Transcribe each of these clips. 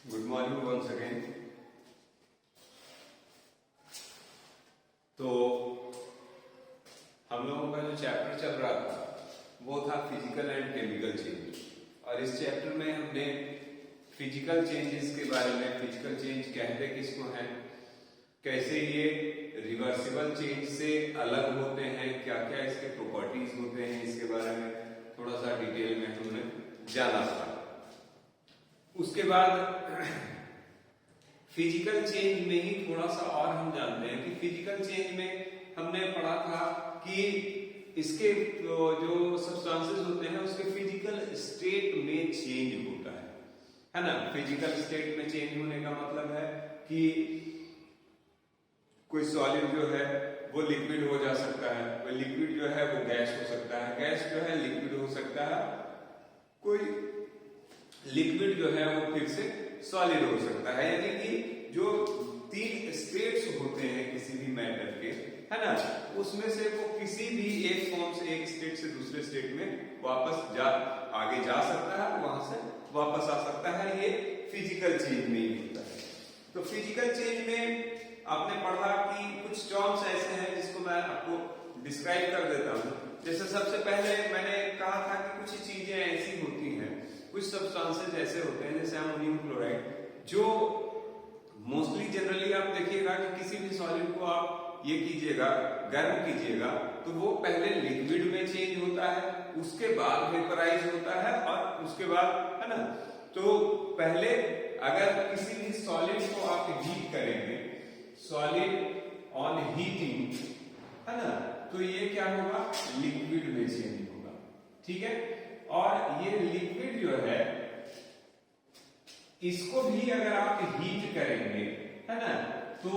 Good morning once again. तो हम लोगों का जो चैप्टर चल रहा था वो था फिजिकल एंड केमिकल चेंज, और इस चैप्टर में हमने फिजिकल चेंजेस के बारे में, फिजिकल चेंज कहते किसको हैं, कैसे ये रिवर्सिबल चेंज से अलग होते हैं, क्या क्या इसके प्रॉपर्टीज होते हैं, इसके बारे में थोड़ा सा डिटेल में हमने जाना था। उसके बाद फिजिकल चेंज में ही थोड़ा सा और हम जानते हैं कि फिजिकल चेंज में हमने पढ़ा था कि इसके जो सब्सटेंसेस होते हैं उसके फिजिकल स्टेट में चेंज होता है ना। फिजिकल स्टेट में चेंज होने का मतलब है कि कोई सॉलिड जो है वो लिक्विड हो जा सकता है, कोई लिक्विड जो है वो गैस हो सकता है, गैस जो है लिक्विड हो सकता है, कोई लिक्विड जो है वो फिर से सॉलिड हो सकता है। यानी कि जो तीन स्टेट्स होते हैं किसी भी मैटर के, है ना, उसमें से वो किसी भी एक फॉर्म से, एक स्टेट से दूसरे स्टेट में वापस आगे जा सकता है, वहां से वापस आ सकता है। ये फिजिकल चेंज में ही होता है। तो फिजिकल चेंज में आपने पढ़ा कि कुछ टर्म्स ऐसे हैं जिसको मैं आपको डिस्क्राइब कर देता हूं। जैसे सबसे पहले मैंने कहा था कि कुछ चीजें ऐसी होती हैं, कुछ सब्सटेंसेस ऐसे होते हैं जैसे अमोनियम क्लोराइड, जो मोस्टली जनरली आप देखिएगा कि किसी भी सॉलिड को आप ये कीजिएगा, गर्म कीजिएगा, तो वो पहले लिक्विड में चेंज होता है, उसके बाद वेपराइज होता है, और उसके बाद, है ना, तो पहले अगर किसी भी सॉलिड को आप हीट करेंगे, सॉलिड ऑन हीटिंग, है ना, तो ये क्या होगा, लिक्विड में चेंज होगा। ठीक है, और ये लिक्विड जो है इसको भी अगर आप हीट करेंगे, है ना, तो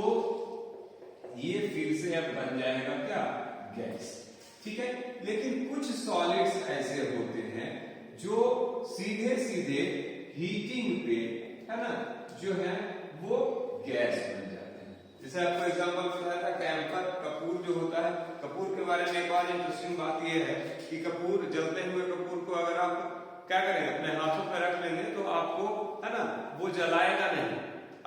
ये फिर से अब बन जाएगा क्या, गैस। ठीक है, लेकिन कुछ सॉलिड्स ऐसे होते हैं जो सीधे सीधे हीटिंग पे, है ना, जो है वो गैस बन जाते हैं। जैसे आपको एग्जांपल बताया था कैंपर, कपूर जो होता है, कपूर के बारे में एक और इंटरेस्टिंग बात यह है कि कपूर, जलते हुए कपूर को अगर आप क्या करेंगे, अपने हाथों पर रख लेंगे तो आपको, है ना, वो जलाएगा नहीं।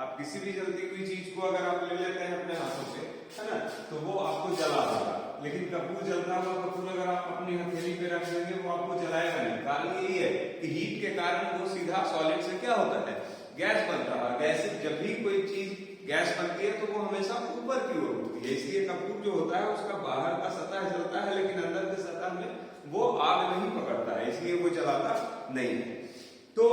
आप किसी भी जलती हुई चीज को अगर आप ले लेते हैं अपने हाथों से, है ना, तो वो आपको जला देगा। लेकिन कपूर, जलता हुआ कपूर अगर आप अपनी हथेली पे रख लेंगे वो आपको जलाएगा नहीं। कारण यही है कि हीट के कारण वो सीधा सॉलिड से क्या होता है, गैस बनता है। गैस, जब भी कोई चीज गैस बनती है तो वो हमेशा ऊपर की ओर होती है, इसलिए कपूर जो होता है उसका बाहर का सतह जलता है, लेकिन अंदर के सतह में वो आग नहीं पकड़ता है, इसलिए वो जलाता नहीं है। तो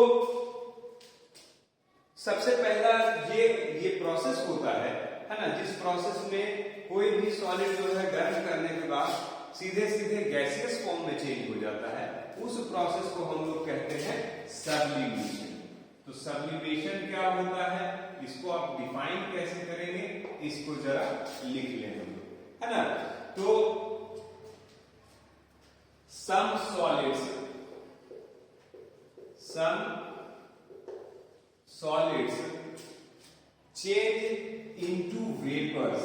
सबसे पहला ये प्रोसेस होता है ना, जिस प्रोसेस में कोई भी सॉलिड जो है गर्म करने के बाद सीधे सीधे गैसियस फॉर्म में चेंज हो जाता है, उस प्रोसेस को हम लोग कहते हैं सब्लिमेशन। तो सब्लिमेशन क्या होता है, इसको आप डिफाइन कैसे करेंगे, इसको जरा लिख लें हम लोग, है ना। तो some solids change into vapors,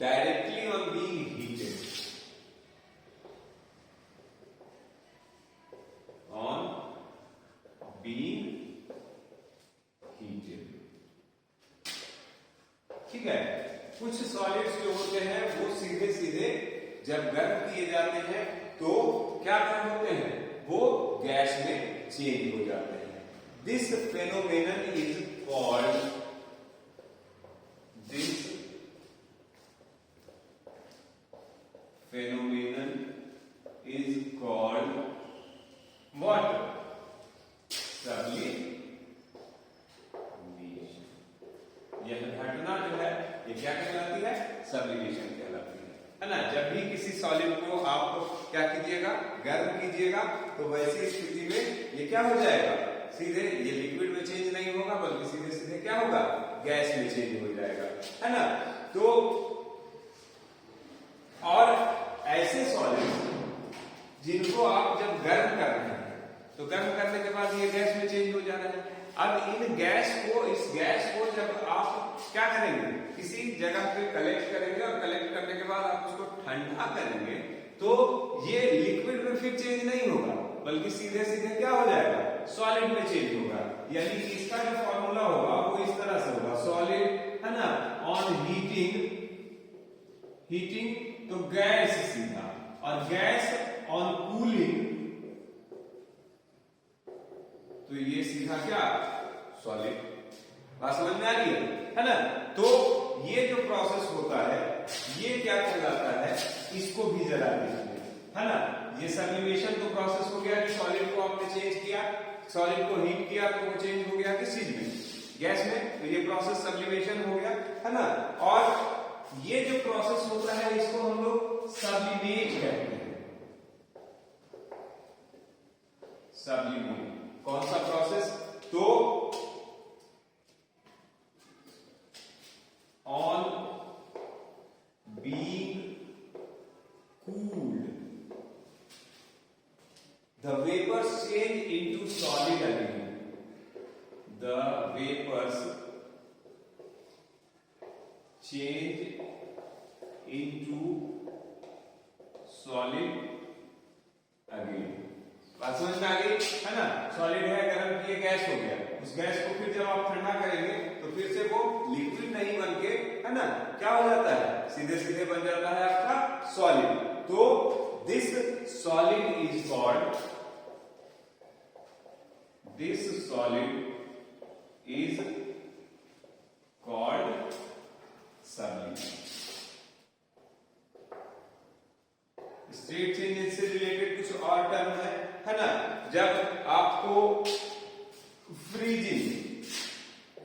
directly on being heated, ठीक है। कुछ सॉलिड्स जो होते हैं वो सीधे सीधे जब गर्म किए जाते हैं तो क्या कर होते हैं, वो गैस में चेंज हो जाते हैं। This phenomenon is called what, sublimation. यह घटना जो है ये क्या कहलाती है, सब्लिमेशन कहलाती है ना। जब भी किसी सॉलिड को आप क्या कीजिएगा, गर्म कीजिएगा, तो वैसी स्थिति में ये क्या हो जाएगा, सीधे ये लिक्विड में चेंज नहीं होगा, बल्कि सीधे सीधे क्या होगा, गैस में चेंज हो जाएगा, है ना। तो और ऐसे सॉलिड जिनको आप जब गर्म कर रहे हैं, तो गर्म करने के बाद ये गैस में चेंज हो जा रहा है। अब इन गैस को, इस गैस को जब आप क्या करेंगे, किसी जगह पे कलेक्ट करेंगे, और कलेक्ट करने के बाद आप उसको ठंडा करेंगे, तो ये लिक्विड में फिर चेंज नहीं होगा, बल्कि सीधे सीधे क्या हो जाएगा, सॉलिड में चेंज होगा। यानी इसका जो फॉर्मूला होगा वो इस तरह से होगा, सॉलिड है ना ऑन हीटिंग तो गैस सीधा, और गैस ऑन कूलिंग तो ये सीधा क्या, सॉलिड। बात समझ में आ रही है ना। तो ये जो प्रोसेस होता है ये क्या कहलाता है, इसको भी जला दीजिए, है ना। ये सब्लिमेशन तो प्रोसेस हो गया कि सॉलिड को आपने चेंज किया, सॉलिड को हीट किया तो वो चेंज हो गया किस चीज में, गैस में। तो ये प्रोसेस सब्लिमेशन हो गया, है ना। और ये जो प्रोसेस होता है इसको हम लोग सब्लिमेट कहते हैं। सब्लिमेट कौन सा प्रोसेस, तो on being cooled the vapors change into solid again, the vapors change into solid again। बात समझ में आ गई, है ना। सॉलिड है, गर्म किए, गैस हो गया, उस गैस को फिर जब आप ठंडा करेंगे तो फिर से वो लिक्विड नहीं बन के, है ना, क्या हो जाता है, सीधे सीधे बन जाता है आपका सॉलिड। तो this solid is called sublimation. State changes से रिलेटेड कुछ और टर्म है ना। जब आपको फ्रीजिंग,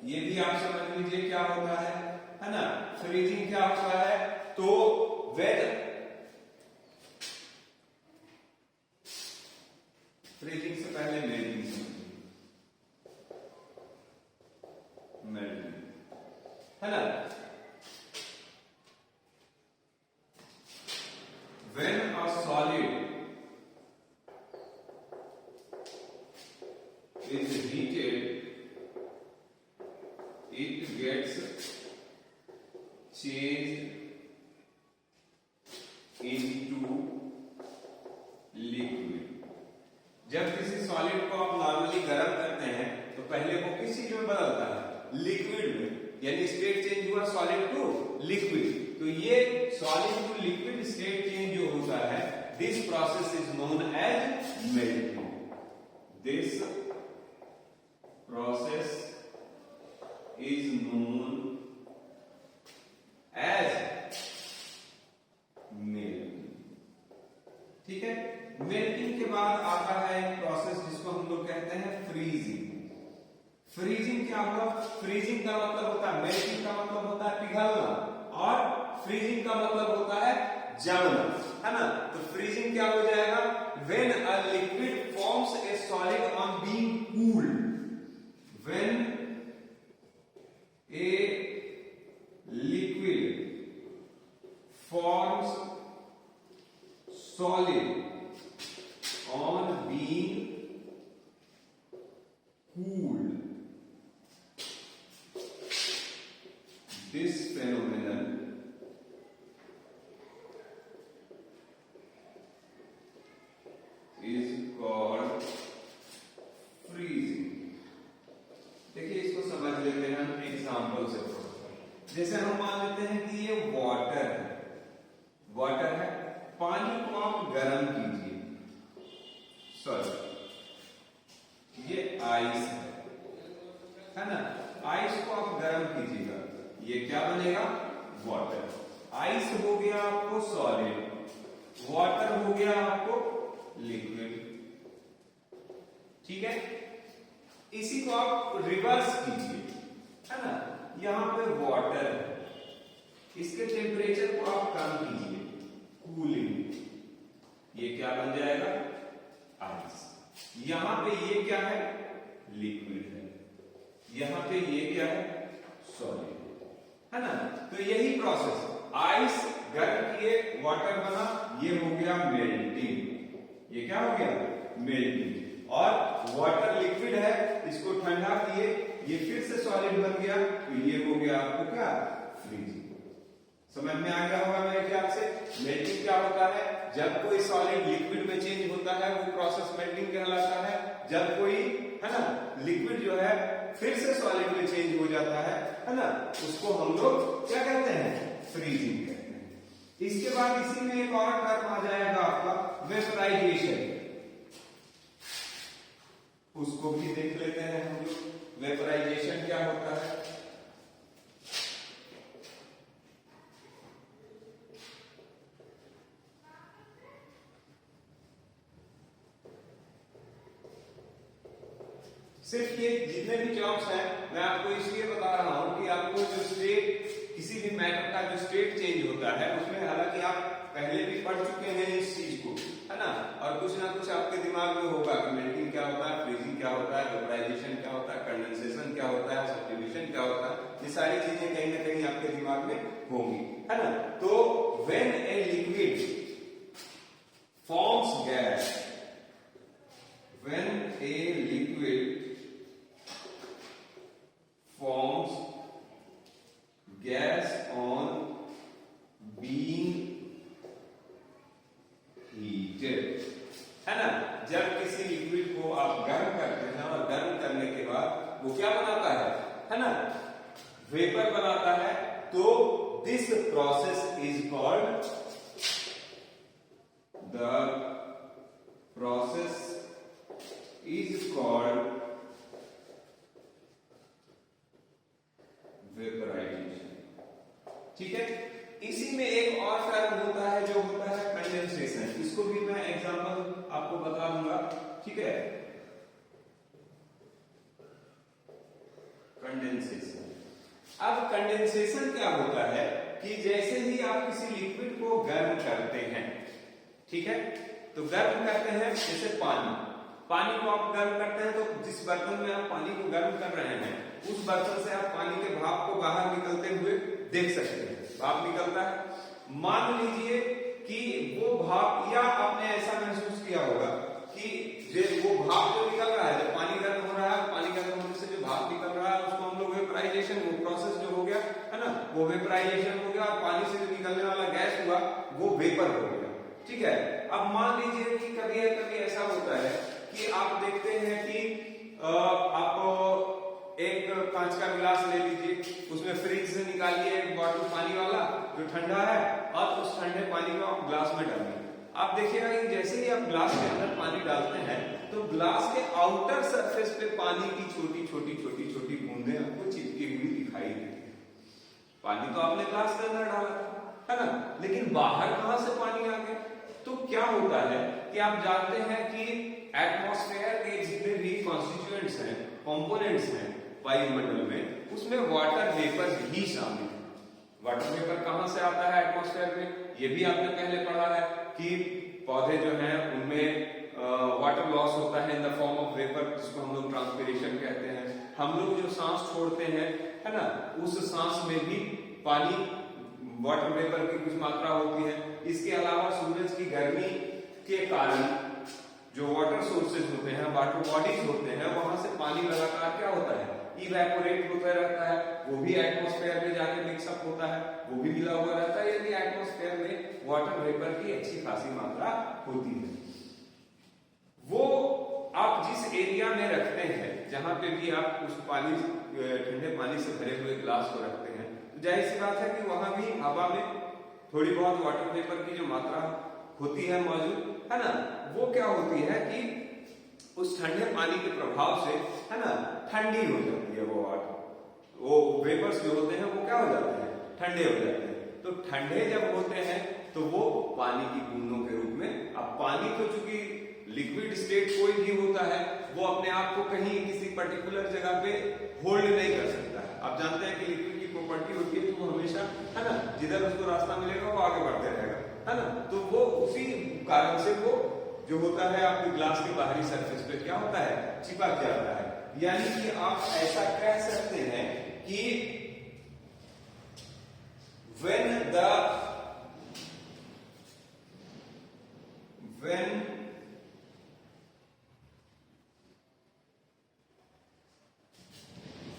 ये भी आप समझ लीजिए क्या होता है ना। फ्रीजिंग क्या होता है, तो वेन फ्रीजिंग से पहले मेल्टिंग समझिए, मेल्टिंग, है ना। When a solid is heated, it gets changed into liquid। जब किसी सॉलिड को आप नॉर्मली गर्म करते हैं तो पहले वो किस चीज में बदलता है, लिक्विड में। यानी स्टेट चेंज हुआ सॉलिड टू लिक्विड। तो ये solid to liquid state change जो होता है, this process is known as melting. This process is known as melting. ठीक है। मेल्टिंग के बाद आता है एक प्रोसेस जिसको हम लोग कहते हैं फ्रीजिंग। फ्रीजिंग क्या होगा, फ्रीजिंग का मतलब होता है, मेल्टिंग का मतलब होता है पिघलना, और फ्रीजिंग का मतलब होता है जमना, है ना। तो फ्रीजिंग क्या हो जाएगा, when a liquid forms a solid on being cooled. When a liquid forms solid on being cooled, this phenomenon is called freezing। देखिए इसको समझ लेते हैं हम एग्जांपल से। जैसे हम मान लेते हैं कि ये वाटर है, पानी को आप गर्म कीजिए, ये आइस है ना। आइस को आप गर्म कीजिएगा, ये क्या बनेगा, वाटर। आइस हो गया आपको सॉलिड, वाटर हो गया आपको लिक्विड। ठीक है। इसी को आप रिवर्स कीजिए, है ना। यहां पे वाटर है, इसके टेम्परेचर को आप कम कीजिए, कूलिंग, ये क्या बन जाएगा, आइस। यहां पे ये क्या है, लिक्विड है, यहां पे ये क्या है, सॉलिड, है ना। तो यही प्रोसेस, आइस गर्म किए, वाटर बना, ये हो गया मेल्टिंग। ये क्या हो गया, मेल्टिंग। और वाटर लिक्विड है, इसको ठंडा किए, ये फिर से सॉलिड बन गया, तो ये हो गया आपको क्या, फ्रीजिंग। समझ में आ गया होगा मेरे ख्याल से। मेल्टिंग क्या होता है, जब कोई सॉलिड लिक्विड में चेंज होता है वो प्रोसेस मेल्टिंग कहलाता है। जब कोई है ना लिक्विड जो है फिर से सॉलिड में चेंज हो जाता है ना, उसको हम लोग क्या कहते हैं, फ्रीजिंग कहते हैं। इसके बाद इसी में एक और टर्म आ जाएगा आपका वेपराइजेशन, उसको भी देख लेते हैं हम लोग। वेपराइजेशन क्या होता है, सिर्फ ये जितने भी टर्म्स हैं मैं आपको इसलिए बता रहा हूं कि आपको जो स्टेट, किसी भी मैटर का जो स्टेट चेंज होता है उसमें हालांकि आप पहले भी पढ़ चुके हैं इस चीज को, है ना, और कुछ ना कुछ आपके दिमाग में होगा कि मेल्टिंग क्या होता है, फ्रीजिंग क्या होता है, वेपराइजेशन क्या होता है, कंडेंसेशन क्या होता है, सब्स्टिट्यूशन क्या होता है, ये सारी चीजें कहीं ना कहीं आपके दिमाग में होंगी, है ना। तो when a liquid forms gas, when a liquid forms gas on being heated, है ना। जब किसी लिक्विड को आप गर्म करते हैं और गर्म करने के बाद वो क्या बनाता है ना, वेपर बनाता है, तो this process is called, the process is called vaporisation. ठीक है, इसी में एक और टर्म होता है जो होता है कंडेंसेशन, इसको भी मैं एग्जांपल आपको बता दूंगा। ठीक है, कंडेंसेशन। अब कंडेंसेशन क्या होता है कि जैसे ही आप किसी लिक्विड को गर्म करते हैं, ठीक है, तो गर्म करते हैं जैसे पानी को आप गर्म करते हैं तो जिस बर्तन में आप पानी को गर्म कर रहे हैं उस बर्तन से आप पानी के भाप को बाहर निकलते हुए देख सकते हैं, भाप निकलता है। मान लीजिए कि वो भाप, या आपने ऐसा महसूस किया होगा कि वो भाप जो निकल रहा है, जब पानी गर्म हो रहा है, पानी गर्म होने से जो भाप निकल रहा है उसको हम लोग वेपराइजेशन, वो प्रोसेस जो हो गया है ना, वो वेपराइजेशन हो गया, और पानी से जो निकलने वाला गैस हुआ वो वेपर हो गया। ठीक है, अब मान लीजिए कि कभी ऐसा होता है कि आप देखते हैं कि आप एक कांच का गिलास ले लीजिए, उसमें फ्रिज से निकालिए एक बॉटल पानी वाला जो ठंडा है, और उस ठंडे पानी को आप ग्लास में डालिए। आप देखिएगा कि जैसे ही आप ग्लास के अंदर पानी डालते हैं तो ग्लास के आउटर सरफेस पे पानी की छोटी छोटी बूंदें आपको चिपकी हुई दिखाई देती है। पानी तो आपने ग्लास के अंदर डाला है ना, लेकिन बाहर कहां से पानी आ गया? तो क्या होता है कि आप जानते हैं कि एटमॉस्फेयर के जितने भी कॉन्स्टिट्यूएंट्स हैं, कंपोनेंट्स हैं वायुमंडल में, उसमें वाटर वेपर भी शामिल है। वाटर वेपर कहां से आता है एटमॉस्फेयर में? ये भी आपने पहले पढ़ा है कि पौधे जो हैं उनमें वाटर लॉस होता है in the form of vapour, जिसको हम लोग ट्रांसपिरेशन कहते हैं। हम लोग जो सांस छोड़ते हैं, है ना, उस सांस में भी पानी, वाटर वेपर की कुछ मात्रा होती है। इसके अलावा सूरज की गर्मी के कारण जो वाटर सोर्सेज होते हैं, वाटर बॉडीज होते हैं, वहां से पानी लगातार क्या होता है, इवेपोरेट होता रहता है, वो भी एटमॉस्फेयर में जाके मिक्सअप होता है, वो भी मिला हुआ रहता है। यदि एटमॉस्फेयर में वाटर वेपर की अच्छी खासी मात्रा होती है, वो आप जिस एरिया में रखते हैं, जहां पे भी आप उस पानी, ठंडे पानी से भरे हुए ग्लास को रखते हैं, तो जाहिर सी बात है कि वहां भी हवा में थोड़ी बहुत वाटर वेपर की जो मात्रा होती है मौजूद, है ना, वो क्या होती है कि उस ठंडे पानी के प्रभाव से, है ना, ठंडी हो जाती है वो वाटर, वो वेपर्स जो होते हैं वो क्या हो जाते हैं, ठंडे हो जाते हैं। तो ठंडे जब होते हैं तो वो पानी की बूंदों के रूप में, अब पानी तो चूंकि लिक्विड स्टेट कोई भी होता है वो अपने आप को कहीं किसी पर्टिकुलर जगह पे होल्ड नहीं कर सकता है। आप जानते हैं कि लिक्विड की प्रॉपर्टी होती है कि वो हमेशा, है ना, जिधर उसको रास्ता मिलेगा वो आगे बढ़ते रहेगा, है ना। तो वो उसी कारण से वो जो होता है आपके ग्लास के बाहरी सरफेस पे क्या होता है, चिपक जाता है। यानी कि आप ऐसा कह सकते हैं कि when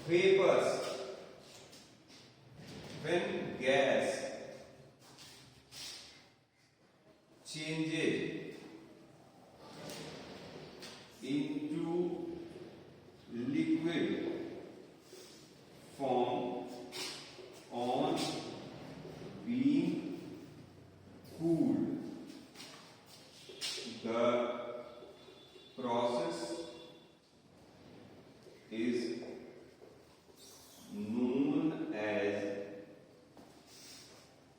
vapors, when gas changes into liquid form on being cooled. The process is known as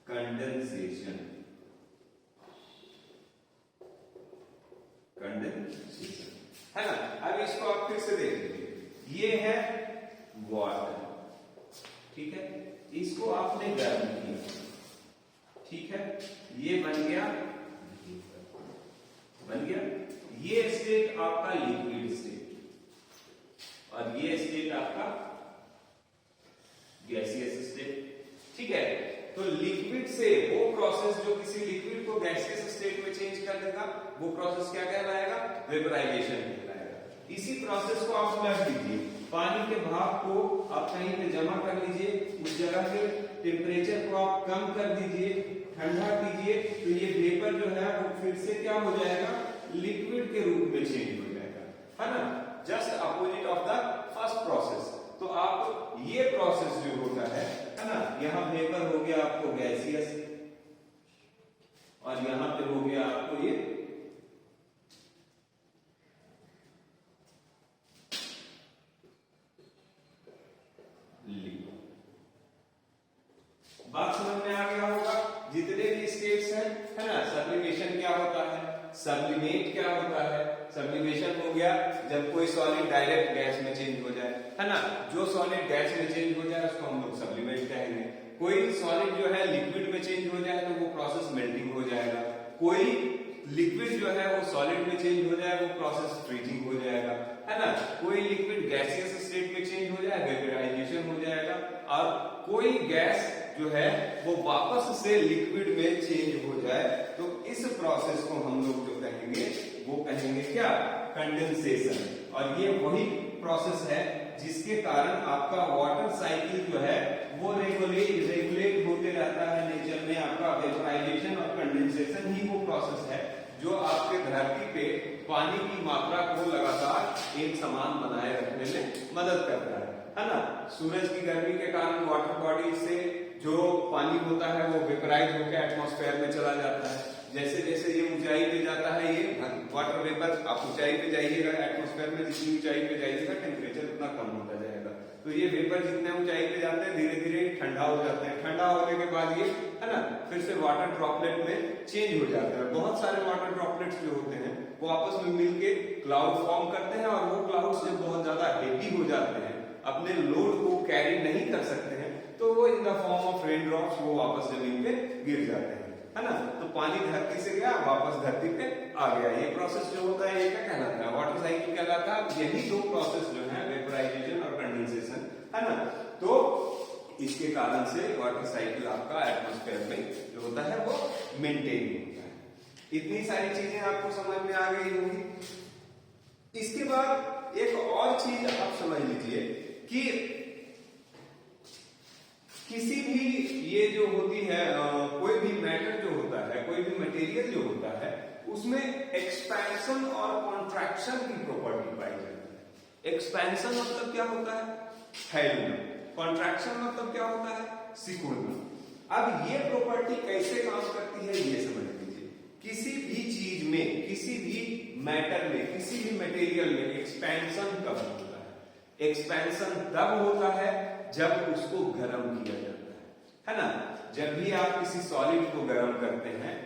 condensation. Condensation है ना। अब इसको आप फिर से देख लीजिए, ये है वाटर, ठीक है, इसको आपने गर्म किया, ठीक है, ये बन गया, ये स्टेट आपका लिक्विड स्टेट और ये स्टेट आपका गैसियस स्टेट, ठीक है। तो लिक्विड से वो प्रोसेस जो किसी लिक्विड को गैसियस स्टेट में चेंज कर देगा, वो प्रोसेस क्या कहलाएगा? वेपराइजेशन कहलाएगा। इसी प्रोसेस को आप समझ लीजिए, पानी के भाप को आप कहीं पे जमा कर लीजिए, उस जगह के टेम्परेचर को आप कम कर दीजिए, ठंडा कीजिए, तो ये वेपर जो है वो फिर से क्या हो जाएगा? लिक्विड के रूप में चेंज हो जाएगा, है ना। Just opposite of the first process. तो आप ये प्रोसेस जो होता है ना, यहां वेपर हो गया आपको गैसियस और यहां पे हो गया आपको ये लिक्विड। बात समझ में आ गया होगा? जितने भी स्टेट्स हैं, है ना, सब्लिमेशन क्या होता है, सब्लिमेट क्या होता है? सब्लिमेशन हो गया जब कोई सॉलिड डायरेक्ट गैस में चेंज हो जाए, है ना। जो सॉलिड गैस में चेंज हो जाए उसको हम लोग सब्लिमेट कहेंगे। कोई सॉलिड जो है लिक्विड में चेंज हो जाए तो वो प्रोसेस मेल्टिंग हो जाएगा। कोई लिक्विड जो है वो सॉलिड में चेंज हो जाए, वो प्रोसेस फ्रीजिंग हो जाएगा, है ना। कोई लिक्विड गैसियस स्टेट में चेंज हो जाए, वेपराइजेशन हो जाएगा। और कोई गैस जो है वो वापस से लिक्विड में चेंज हो जाए, तो इस प्रोसेस को हम लोग जो कहेंगे वो कहेंगे क्या? कंडेंसेशन। और ये वही प्रोसेस है जिसके कारण आपका वाटर साइकिल जो है वो रेगुलेट होते रहता है नेचर में। आपका वेपराइजेशन और कंडेंसेशन ही वो प्रोसेस है जो आपके धरती पे पानी की मात्रा को लगातार एक समान बनाए रखने में मदद करता है ना। सूरज की गर्मी के कारण वाटर बॉडी से जो पानी होता है वो वेपराइज होकर एटमॉस्फेयर में चला जाता है। जैसे जैसे ये ऊंचाई पे जाता है, ये वाटर वेपर, आप ऊंचाई पे जाइएगा एटमॉस्फेयर में, जितनी ऊंचाई पे जाइएगा टेम्परेचर उतना कम होता जाएगा। तो ये वेपर जितने ऊंचाई पे जाते हैं धीरे धीरे ठंडा हो जाते हैं। ठंडा होने के बाद ये, है ना, फिर से वाटर ड्रॉपलेट में चेंज हो जाता है। बहुत सारे वाटर ड्रॉपलेट्स जो होते हैं वो आपस में मिलके क्लाउड फॉर्म करते हैं, और वो क्लाउड्स जब बहुत ज्यादा हेवी हो जाते हैं, अपने लोड को कैरी नहीं कर सकते हैं, तो वो in the form of rain drops वो वापस जमीन पे गिर जाते हैं, है ना। तो पानी धरती से गया, वापस धरती पे आ गया। ये प्रोसेस जो होता है ये क्या कहलाता है? वाटर साइकिल कहलाता है। यही दो प्रोसेस जो है, वेपराइजेशन और कंडेंसेशन, है ना। तो इसके कारण से वाटर साइकिल आपका एटमॉस्फेयर में जो होता है वो मेंटेन होता है। इतनी सारी चीजें आपको समझ में आ गई होंगी। इसके बाद एक और चीज आप समझ लीजिए कि किसी भी ये जो होती है कोई भी मैटर जो होता है, कोई भी मटेरियल जो होता है, उसमें एक्सपेंशन और कॉन्ट्रैक्शन की प्रॉपर्टी पाई जाती है। एक्सपेंशन मतलब क्या होता है? फैलना। कॉन्ट्रैक्शन मतलब क्या होता है? सिकुड़ना। अब ये प्रॉपर्टी कैसे काम करती है ये समझ लीजिए। किसी भी चीज में, किसी भी मैटर में, किसी भी मटेरियल में एक्सपेंशन कब होता है? एक्सपेंशन तब होता है जब उसको गर्म किया जाता है ना। जब भी आप किसी सॉलिड को गर्म करते हैं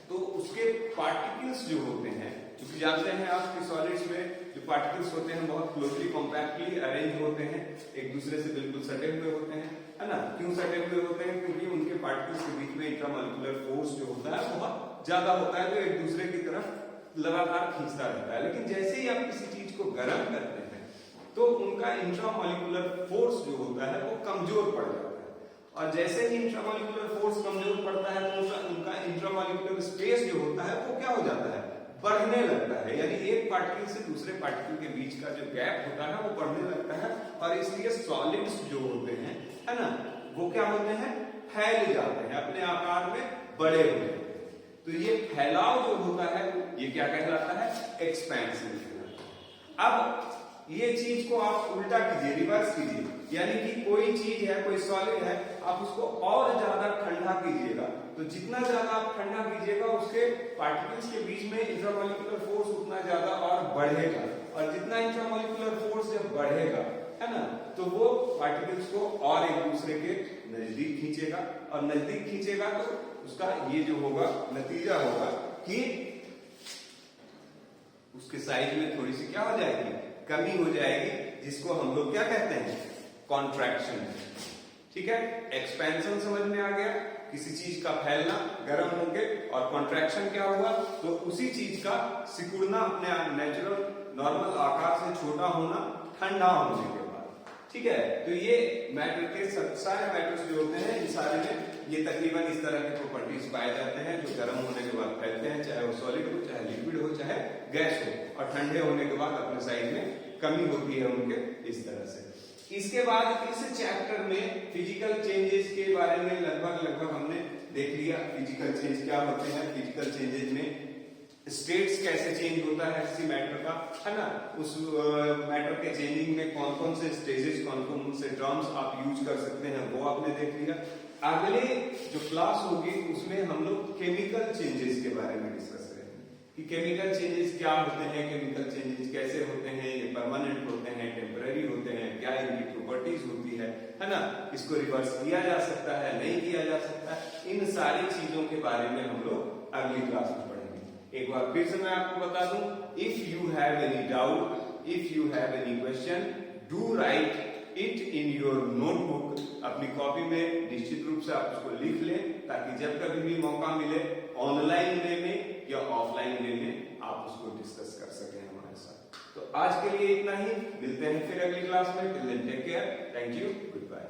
तो उसके पार्टिकल्स जो होते हैं, क्योंकि जानते हैं आप कि सॉलिड्स में जो पार्टिकल्स होते हैं बहुत क्लोजली कॉम्पैक्टली अरेंज होते हैं, एक दूसरे से बिल्कुल सटे हुए होते हैं, है ना। क्यों सटे हुए होते हैं? क्योंकि उनके पार्टिकल्स के बीच में इंट्रामॉलिक्यूलर फोर्स जो होता है बहुत ज्यादा होता है, जो एक दूसरे की तरफ लगातार खींचता रहता है। लेकिन जैसे ही आप किसी चीज को गर्म करते हैं तो उनका इंट्रामॉलिक्यूलर फोर्स जो होता है वो कमजोर पड़ जाता है, और जैसे ही इंट्रामॉलिक्यूलर फोर्स कमजोर पड़ता है तो उनका इंट्रामॉलिक्यूलर स्पेस जो होता है वो क्या हो जाता है? बढ़ने लगता है। यानी एक पार्टिकल से दूसरे पार्टिकल के बीच का जो गैप होता है वो बढ़ने लगता है, और इसलिए सॉलिड्स जो होते हैं, है ना, वो क्या होते हैं? फैल जाते हैं, अपने आकार में बड़े होते हैं। तो ये फैलाव जो होता है ये क्या कहलाता है, एक्सपेंशन। अब ये चीज को आप उल्टा कीजिए, रिवर्स कीजिए, यानी कि कोई चीज है, कोई सॉलिड है, आप उसको और ज्यादा ठंडा कीजिएगा, तो जितना ज्यादा आप ठंडा कीजिएगा उसके पार्टिकल्स के बीच में इंट्रामोलिकुलर फोर्स उतना ज्यादा और बढ़ेगा, और जितना इंट्रामोलिकुलर फोर्स जब बढ़ेगा, है ना, तो वो पार्टिकल्स को और एक दूसरे के नजदीक खींचेगा, और नजदीक खींचेगा तो उसका ये जो होगा नतीजा होगा कि उसके साइज में थोड़ी सी क्या हो जाएगी, कमी हो जाएगी, जिसको हम लोग क्या कहते हैं, कॉन्ट्रैक्शन। ठीक है, एक्सपेंशन समझ में आ गया, किसी चीज का फैलना गर्म होके, और कॉन्ट्रैक्शन क्या हुआ, तो उसी चीज का सिकुड़ना, अपने नेचुरल नॉर्मल आकार से छोटा होना ठंडा होने के बाद। ठीक है, तो ये मैटर के सारे मैटर्स जो होते हैं, इन सारे में ये तकरीबन इस तरह के प्रॉपर्टीज पाए जाते हैं जो गर्म होने के बाद फैलते हैं, चाहे वो सॉलिड हो, चाहे लिक्विड हो, चाहे गैस हो, और ठंडे होने के बाद अपने साइज में कमी होती है उनके, इस तरह से। इसके बाद इस चैप्टर में फिजिकल चेंजेस के बारे में लगभग हमने देख लिया। फिजिकल चेंज क्या होते हैं, फिजिकल चेंजेस में स्टेट्स कैसे चेंज होता है किसी मैटर का, है ना, उस मैटर के चेंजिंग में कौन कौन से स्टेजेस, कौन कौन से टर्म्स आप यूज कर सकते हैं, वो आपने देख लिया। अगले जो क्लास होगी उसमें हम लोग केमिकल चेंजेस के बारे में डिस्कस करेंगे कि केमिकल चेंजेस क्या होते हैं, केमिकल चेंजेस कैसे होते हैं, ये परमानेंट होते हैं, टेम्पररी होते हैं, क्या इनकी प्रॉपर्टीज होती है ना, इसको रिवर्स किया जा सकता है, नहीं किया जा सकता है, इन सारी चीजों के बारे में हम लोग अगली क्लास में पढ़ेंगे। एक बार फिर से मैं आपको बता दूं, if you have any doubt, if you have any question, do right it in your notebook. अपनी कॉपी में निश्चित रूप से आप उसको लिख लें, ताकि जब कभी भी मौका मिले ऑनलाइन वे में या ऑफलाइन वे में आप उसको डिस्कस कर सकें हमारे साथ। तो आज के लिए इतना ही, मिलते हैं फिर अगली क्लास में। Till then take care, thank you, good bye.